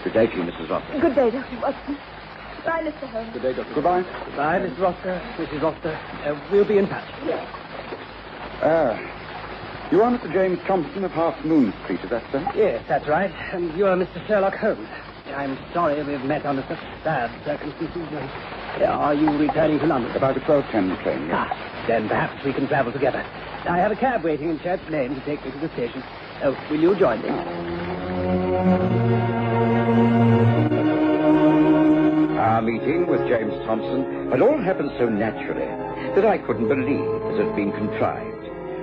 Good day to you, Mrs. Roster. Good day, Dr. Watson. Bye, Mr. Holmes. Good day, Doctor. Goodbye. Goodbye, Mrs. Roster. Mrs. Roster. We'll be in touch. Yes. You are Mr. James Thompson of Half Moon Street, is that so? Yes, that's right. And you're Mr. Sherlock Holmes. I'm sorry we've met under such sad circumstances. Are you returning to London? About the 12:10 train, yes. Then perhaps we can travel together. I have a cab waiting in Church Lane to take me to the station. Will you join me? Our meeting with James Thompson had all happened so naturally that I couldn't believe it had been contrived.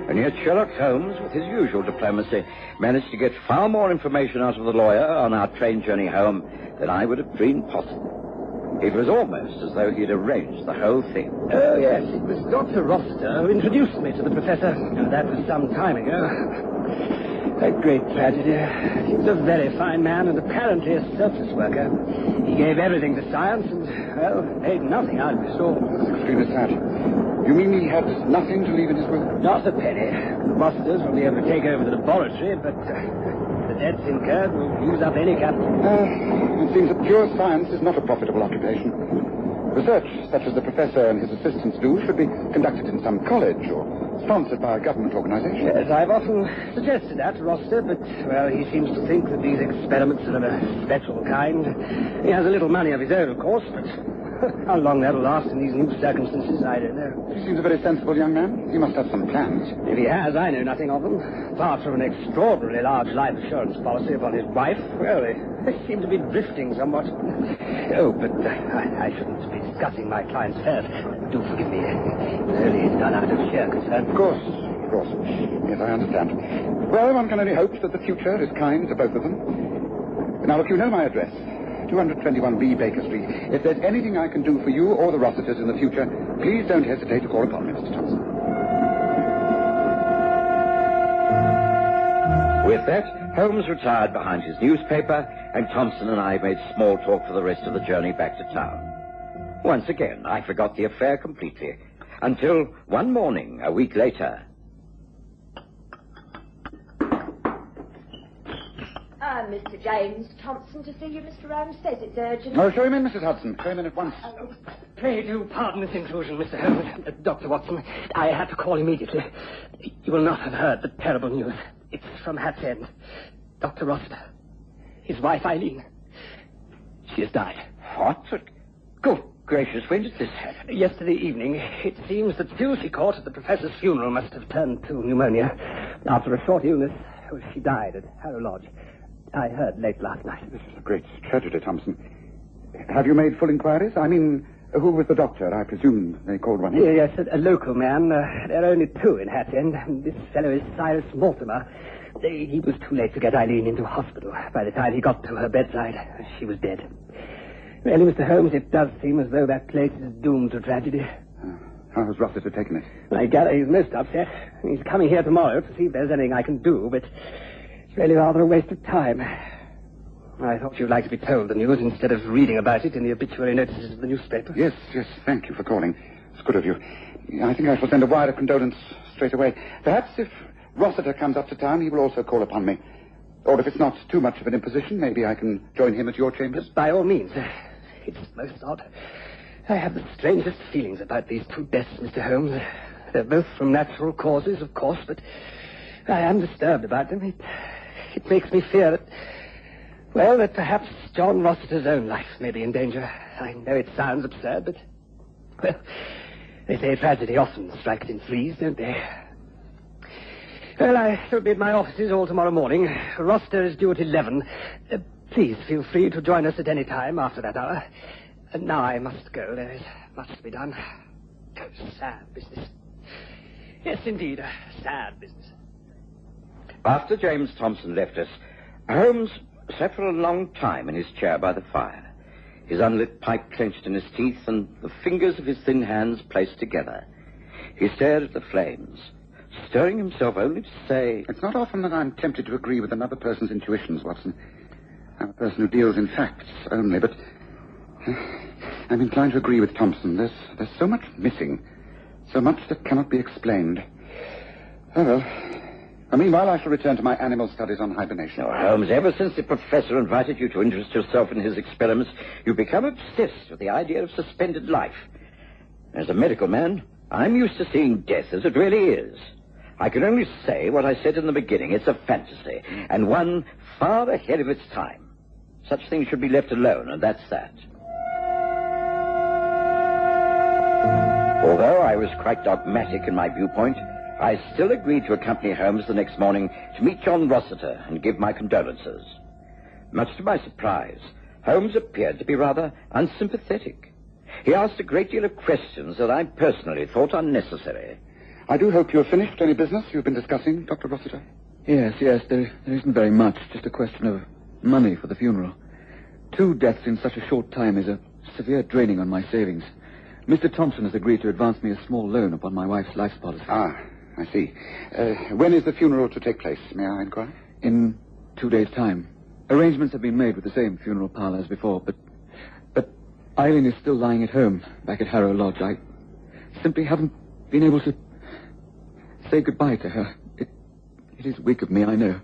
And yet Sherlock Holmes, with his usual diplomacy, managed to get far more information out of the lawyer on our train journey home than I would have dreamed possible. It was almost as though he'd arranged the whole thing. Oh, yes, it was Dr. Roster who introduced me to the professor. That was some time ago. A great tragedy. He was a very fine man and apparently a selfless worker. He gave everything to science and, well, made nothing out of it at all. That's extremely sad. You mean he had nothing to leave in his will? Not a penny. The Rosters will be able to take over the laboratory, but the debts incurred will use up any capital. It seems that pure science is not a profitable occupation. Research, such as the professor and his assistants do, should be conducted in some college or sponsored by a government organization. Yes, I've often suggested that to Roster, but, well, he seems to think that these experiments are of a special kind. He has a little money of his own, of course, but how long that'll last in these new circumstances, I don't know. He seems a very sensible young man. He must have some plans. If he has, I know nothing of them. Apart from an extraordinarily large life assurance policy upon his wife, well, they seem to be drifting somewhat. Oh, but I shouldn't be discussing my client's affairs. Do forgive me. It's only done out of sheer concern. Of course. Yes, I understand. Well, one can only hope that the future is kind to both of them. Now, look, you know my address. 221B Baker Street. If there's anything I can do for you or the Rossiters in the future, please don't hesitate to call upon me, Mr. Thompson. With that, Holmes retired behind his newspaper, and Thompson and I made small talk for the rest of the journey back to town. Once again, I forgot the affair completely, until one morning, a week later. Mr. James Thompson to see you, Mr. Holmes says it's urgent. Oh, show him in, Mrs. Hudson. Show him in at once. Pray do pardon this intrusion, Mr. Holmes. Dr. Watson, I had to call immediately. You will not have heard the terrible news. It's from Hat's End. Dr. Roster. His wife, Eileen. She has died. What? Good gracious, when did this happen? Yesterday evening. It seems that pills she caught at the professor's funeral must have turned to pneumonia. After a short illness, she died at Harrow Lodge. I heard late last night. This is a great tragedy, Thompson. Have you made full inquiries? I mean, who was the doctor? I presume they called one in. Yes, a local man. There are only two in Hat's End. This fellow is Cyrus Mortimer. He was too late to get Eileen into hospital. By the time he got to her bedside, she was dead. Really, Mr. Holmes, it does seem as though that place is doomed to tragedy. How has Rossiter taken it? I gather he's most upset. He's coming here tomorrow to see if there's anything I can do, but it's really rather a waste of time. I thought you'd like to be told the news instead of reading about it in the obituary notices of the newspaper. Yes, thank you for calling. It's good of you. I think I shall send a wire of condolence straight away. Perhaps if Rossiter comes up to town, he will also call upon me. Or if it's not too much of an imposition, maybe I can join him at your chambers. By all means. It's most odd. I have the strangest feelings about these two deaths, Mr. Holmes. They're both from natural causes, of course, but I am disturbed about them. It makes me fear that, well, that perhaps John Rossiter's own life may be in danger. I know it sounds absurd, but, well, they say tragedy often strikes in threes, don't they? Well, I shall be at my offices all tomorrow morning. Rossiter is due at 11. Please feel free to join us at any time after that hour. And now I must go. There is much to be done. Oh, sad business. Yes, indeed, a sad business. After James Thompson left us, Holmes sat for a long time in his chair by the fire, his unlit pipe clenched in his teeth and the fingers of his thin hands placed together. He stared at the flames, stirring himself only to say, "It's not often that I'm tempted to agree with another person's intuitions, Watson. I'm a person who deals in facts only, but I'm inclined to agree with Thompson. There's so much missing, so much that cannot be explained. Oh, well, Meanwhile, I shall return to my animal studies on hibernation. Oh, Holmes, ever since the professor invited you to interest yourself in his experiments, you've become obsessed with the idea of suspended life. As a medical man, I'm used to seeing death as it really is. I can only say what I said in the beginning. It's a fantasy, and one far ahead of its time. Such things should be left alone, and that's that. Although I was quite dogmatic in my viewpoint, I still agreed to accompany Holmes the next morning to meet John Rossiter and give my condolences. Much to my surprise, Holmes appeared to be rather unsympathetic. He asked a great deal of questions that I personally thought unnecessary. I do hope you have finished any business you've been discussing, Dr. Rossiter. Yes. There isn't very much. Just a question of money for the funeral. 2 deaths in such a short time is a severe draining on my savings. Mr. Thompson has agreed to advance me a small loan upon my wife's life policy. Ah, I see. When is the funeral to take place, may I inquire? In 2 days' time. Arrangements have been made with the same funeral parlor as before, but Eileen is still lying at home, back at Harrow Lodge. I simply haven't been able to say goodbye to her. It is weak of me, I know.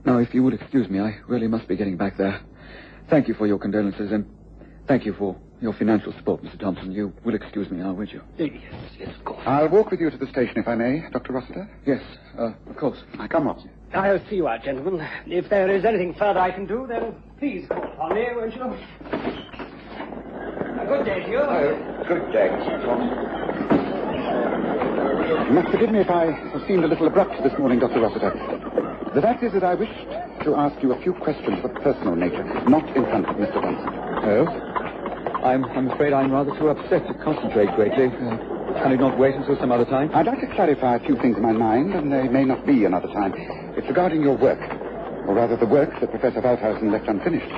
Now, if you would excuse me, I really must be getting back there. Thank you for your condolences, and thank you for your financial support, Mr. Thompson. You will excuse me now, won't you? Yes, of course. I'll walk with you to the station, if I may, Dr. Rossiter. Yes, of course. I come, Watson. I'll see you out, gentlemen. If there is anything further I can do, then please call upon me, won't you? A good day to you. Good day, Mr. Thompson. You must forgive me if I have seemed a little abrupt this morning, Dr. Rossiter. The fact is that I wished to ask you a few questions of a personal nature, not in front of Mr. Thompson. Oh? I'm afraid I'm rather too upset to concentrate greatly. Can it not wait until some other time? I'd like to clarify a few things in my mind, and there may not be another time. It's regarding your work, or rather the work that Professor Waldhausen left unfinished.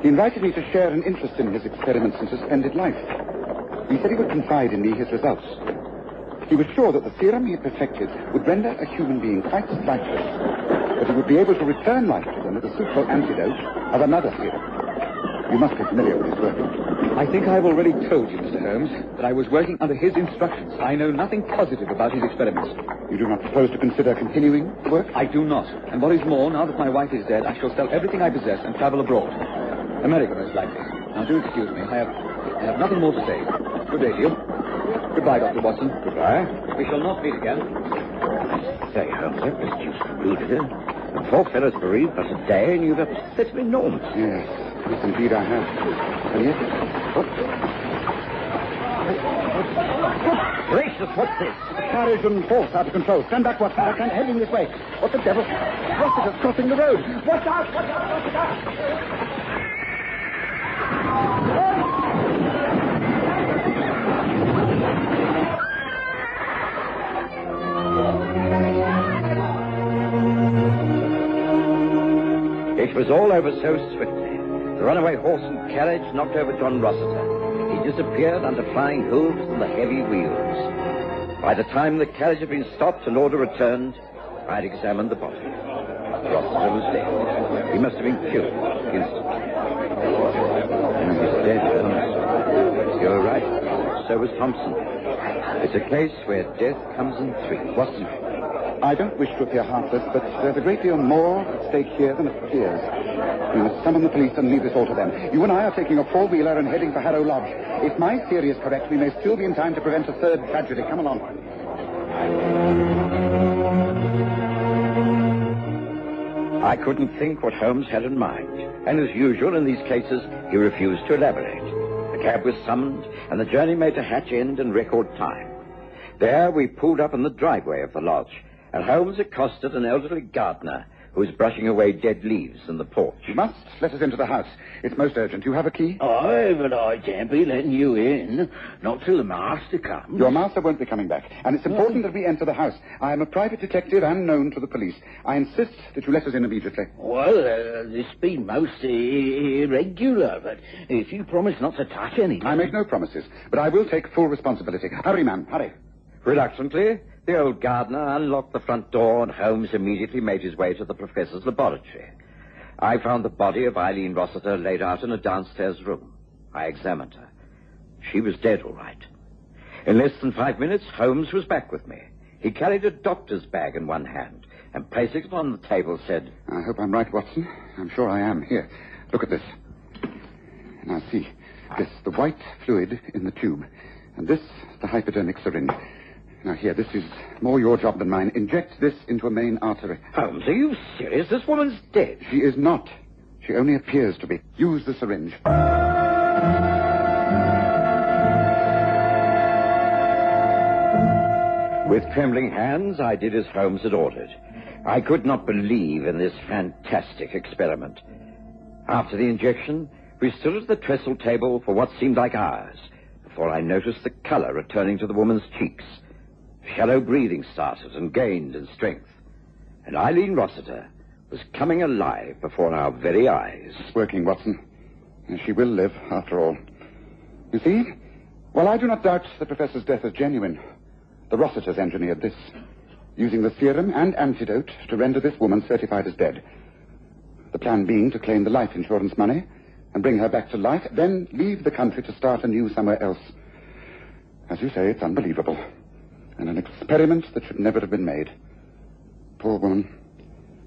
He invited me to share an interest in his experiments in suspended life. He said he would confide in me his results. He was sure that the theorem he had perfected would render a human being quite lifeless, but he would be able to return life to them with a suitable antidote of another theorem. You must be familiar with his work. I think I've already told you, Mr. Holmes, that I was working under his instructions. I know nothing positive about his experiments. You do not propose to consider continuing work? I do not. And what is more, now that my wife is dead, I shall sell everything I possess and travel abroad. America, most likely. Now, do excuse me. I have nothing more to say. Good day to you. Goodbye, Dr. Watson. Goodbye. We shall not meet again. Say, Holmes, that was deuced rude of you. The poor fellow's bereaved but a day, and you've upset him enormously. Yes, indeed I have. And yet... Gracious, what's this? Carriage and horse out of control. Stand back, Watson. I can't head him this way. What the devil? Rossiter's crossing the road. Watch out! Watch out! Watch out! It was all over so swiftly. The runaway horse and carriage knocked over John Rossiter. He disappeared under flying hooves and the heavy wheels. By the time the carriage had been stopped and order returned, I had examined the body. Rossiter was dead. He must have been killed instantly. And he's dead, Holmes. You're right. So was Thompson. It's a case where death comes in 3. Watson, I don't wish to appear heartless, but there's a great deal more at stake here than it appears. We must summon the police and leave this all to them. You and I are taking a 4-wheeler and heading for Harrow Lodge. If my theory is correct, we may still be in time to prevent a third tragedy. Come along. I couldn't think what Holmes had in mind. And as usual in these cases, he refused to elaborate. The cab was summoned, and the journey made to Hatch End in record time. There we pulled up in the driveway of the lodge, and Holmes accosted an elderly gardener who was brushing away dead leaves in the porch. You must let us into the house. It's most urgent. You have a key? Aye, but I can't be letting you in. Not till the master comes. Your master won't be coming back, and it's important that we enter the house. I am a private detective and known to the police. I insist that you let us in immediately. Well, this has been most irregular, but if you promise not to touch anything... I make no promises, but I will take full responsibility. Hurry, man, hurry. Reluctantly, the old gardener unlocked the front door, and Holmes immediately made his way to the professor's laboratory. I found the body of Eileen Rossiter laid out in a downstairs room. I examined her. She was dead, all right. In less than 5 minutes, Holmes was back with me. He carried a doctor's bag in one hand and placing it on the table said, I hope I'm right, Watson. I'm sure I am. Here, look at this. Now, see. This, the white fluid in the tube. And this, the hypodermic syringe. Now, here, this is more your job than mine. Inject this into a main artery. Holmes, are you serious? This woman's dead. She is not. She only appears to be. Use the syringe. With trembling hands, I did as Holmes had ordered. I could not believe in this fantastic experiment. After the injection, we stood at the trestle table for what seemed like hours before I noticed the color returning to the woman's cheeks. Shallow breathing started and gained in strength. And Eileen Rossiter was coming alive before our very eyes. It's working, Watson. And she will live, after all. You see, while I do not doubt the Professor's death is genuine, the Rossiters engineered this, using the serum and antidote to render this woman certified as dead. The plan being to claim the life insurance money and bring her back to life, then leave the country to start anew somewhere else. As you say, it's unbelievable. And an experiment that should never have been made. Poor woman.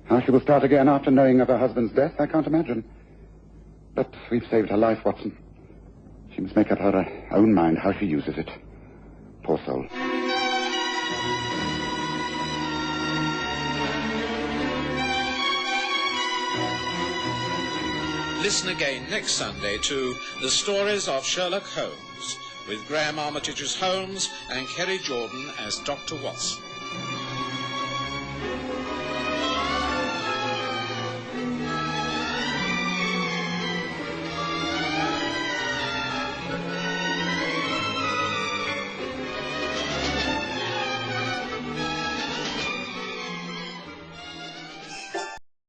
How she will start again after knowing of her husband's death, I can't imagine. But we've saved her life, Watson. She must make up her own mind how she uses it. Poor soul. Listen again next Sunday to The Stories of Sherlock Holmes, with Graham Armitage's Holmes and Kerry Jordan as Dr. Watson.